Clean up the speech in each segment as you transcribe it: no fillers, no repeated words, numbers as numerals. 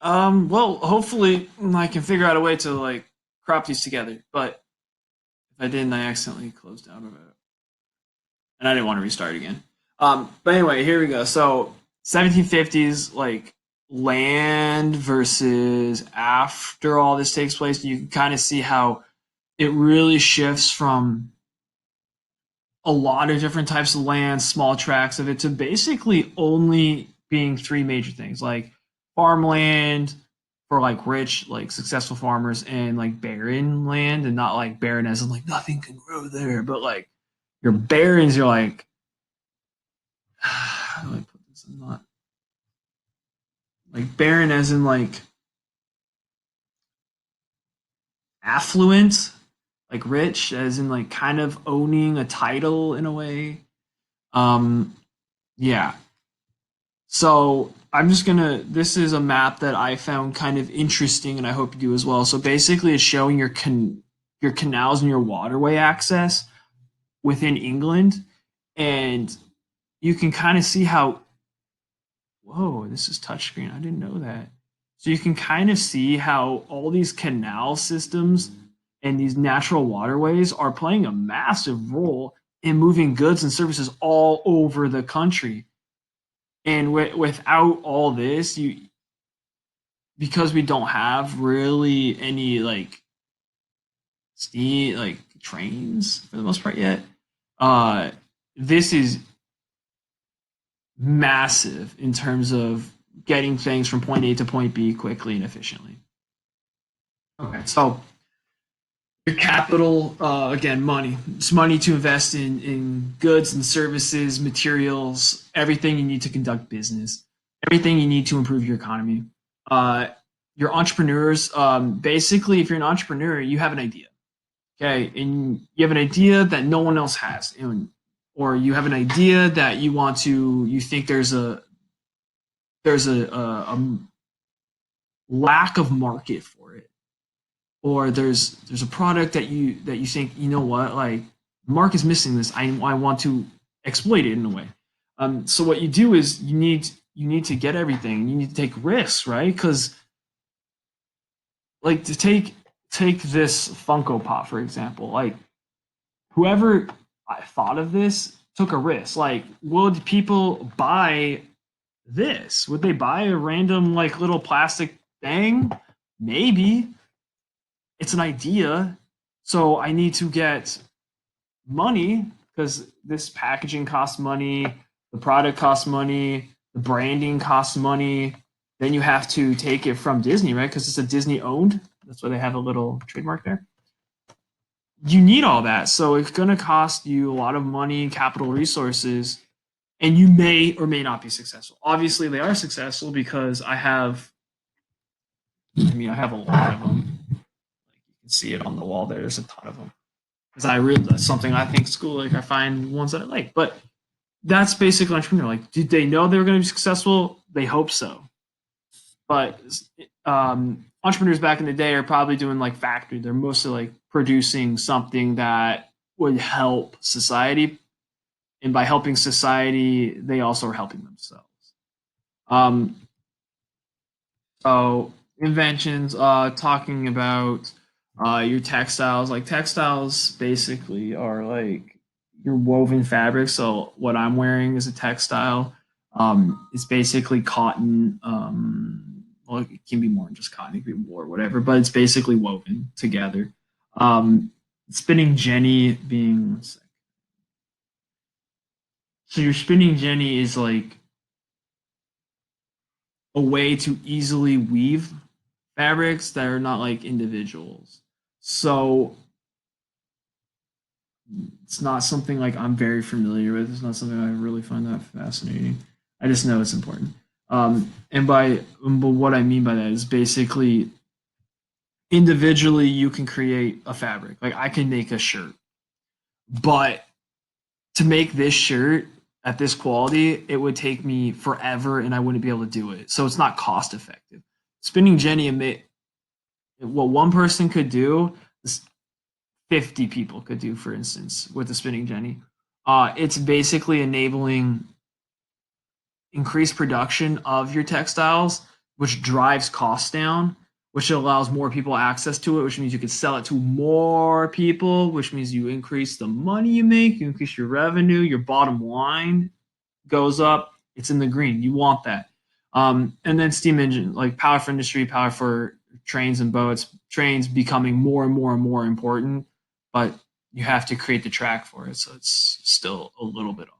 Well, hopefully I can figure out a way to like crop these together. But if I didn't, I accidentally closed out of it, and I didn't want to restart again. But anyway, here we go. So 1750s, like land versus after all this takes place, you can kind of see how it really shifts from a lot of different types of land, small tracts of it, to basically only being three major things like farmland for like rich, like successful farmers, and like barren land, and not like barren as in like nothing can grow there, but like your barrens, you're like, how do I put this? I'm not like barren as in like affluent, like rich as in like kind of owning a title in a way. Um, yeah, So I'm just gonna. This is a map that I found kind of interesting, and I hope you do as well. So basically, it's showing your canals and your waterway access within England, and you can kind of see how. Whoa, this is touchscreen. I didn't know that. So you can kind of see how all these canal systems and these natural waterways are playing a massive role in moving goods and services all over the country. And without all this, you because we don't have really any like steam like trains for the most part yet. uh this is massive in terms of getting things from point A to point B quickly and efficiently. Okay, so your capital, again, money. It's money to invest in goods and services, materials, everything you need to conduct business, everything you need to improve your economy. Uh, your entrepreneurs, basically, if you're an entrepreneur, you have an idea, okay, and you have an idea that no one else has, or you have an idea that you think there's a lack of market for it, or there's a product that you think, you know what, like Mark is missing this. I want to exploit it in a way. So what you do is you need to get everything. You need to take risks, right? Because like to take this Funko Pop for example, like whoever thought of this took a risk. Like, would people buy this? Would they buy a random like little plastic thing? Maybe. It's an idea. So I need to get money because this packaging costs money, the product costs money, the branding costs money. Then you have to take it from Disney, right? Because it's a Disney owned. That's why they have a little trademark there. You need all that. So it's going to cost you a lot of money and capital resources, and you may or may not be successful. Obviously, they are successful because I have a lot of them. Like you can see it on the wall there. There's a ton of them. Because that's something I think school, like I find ones that I like. But that's basically entrepreneur. Like, did they know they were going to be successful? They hope so. But entrepreneurs back in the day are probably doing like factory. They're mostly like producing something that would help society, and by helping society, they also are helping themselves. Um, so inventions, talking about your textiles. Like textiles basically are like your woven fabric. So what I'm wearing is a textile. It's basically cotton. Well, it can be more than just cotton. It can be wool or whatever, but it's basically woven together. Spinning jenny being so your spinning jenny is like a way to easily weave fabrics that are not like individuals. So it's not something like I'm very familiar with. It's not something I really find that fascinating. I just know it's important. But what I mean by that is basically individually you can create a fabric. Like I can make a shirt, but to make this shirt at this quality, it would take me forever, and I wouldn't be able to do it. So it's not cost effective. Spinning Jenny, what one person could do, 50 people could do, for instance, with the spinning jenny. It's basically enabling increased production of your textiles which drives costs down, which allows more people access to it, which means you can sell it to more people, which means you increase the money you make, you increase your revenue, your bottom line goes up. It's in the green. You want that. And then steam engine, like power for industry, power for trains and boats, trains becoming more and more and more important, but you have to create the track for it. So it's still a little bit off.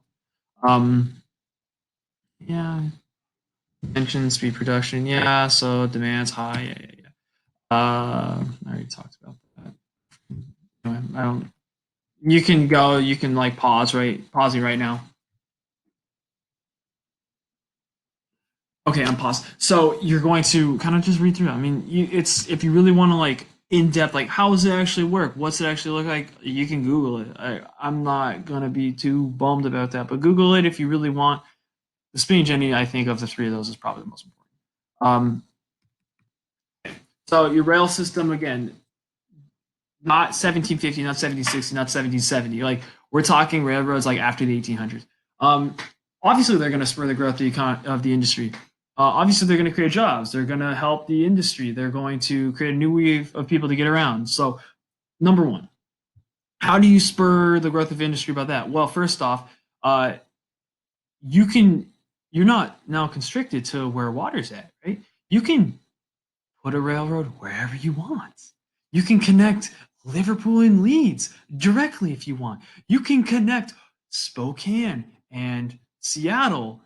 Yeah, mention speed production. Yeah, so demand's high. Yeah, yeah, yeah. I already talked about that. Anyway, I don't. You can go. You can like pausing right now. Okay, I'm paused. So you're going to kind of just read through it. I mean, it's if you really want to like in depth, like how does it actually work? What's it actually look like? You can Google it. I'm not gonna be too bummed about that, but Google it if you really want. The spinning jenny, I think, of the three of those is probably the most important. Um, so your rail system again, not 1750, not 1760, not 1770. Like we're talking railroads like after the 1800s. Um, Obviously, they're going to spur the growth of the industry. Obviously, they're going to create jobs. They're going to help the industry. They're going to create a new wave of people to get around. So, number one, how do you spur the growth of industry about that? Well, first off, uh, you can you're not now constricted to where water's at, right? You can put a railroad wherever you want. You can connect Liverpool and Leeds directly if you want. You can connect Spokane and Seattle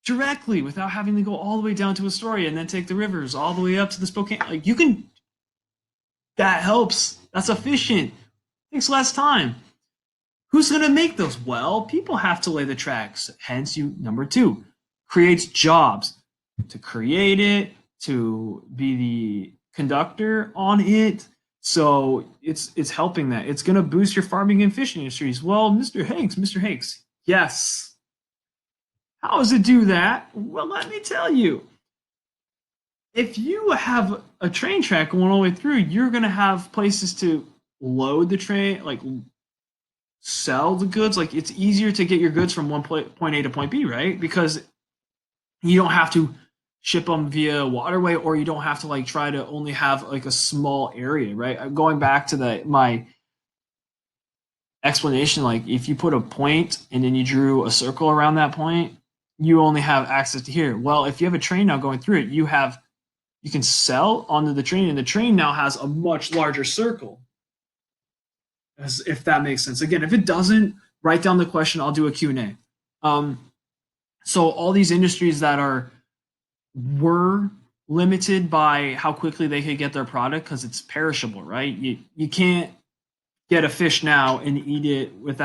directly without having to go all the way down to Astoria and then take the rivers all the way up to the Spokane. Like you can, that helps. That's efficient. Takes less time. Who's going to make those? Well, people have to lay the tracks. Hence, you number two creates jobs to create it, to be the conductor on it. So it's helping that. It's going to boost your farming and fishing industries. Well, Mr. Hanks, yes. How does it do that? Well, let me tell you. If you have a train track going all the way through, you're going to have places to load the train, like sell the goods. Like it's easier to get your goods from point A to point B, right? Because you don't have to ship them via waterway, or you don't have to like try to only have like a small area, right? Going back to my explanation, like if you put a point and then you drew a circle around that point, you only have access to here. Well, if you have a train now going through it, you can sell onto the train, and the train now has a much larger circle. As if that makes sense. Again, if it doesn't, write down the question. I'll do a Q&A. So all these industries that were limited by how quickly they could get their product because it's perishable, right? You can't get a fish now and eat it without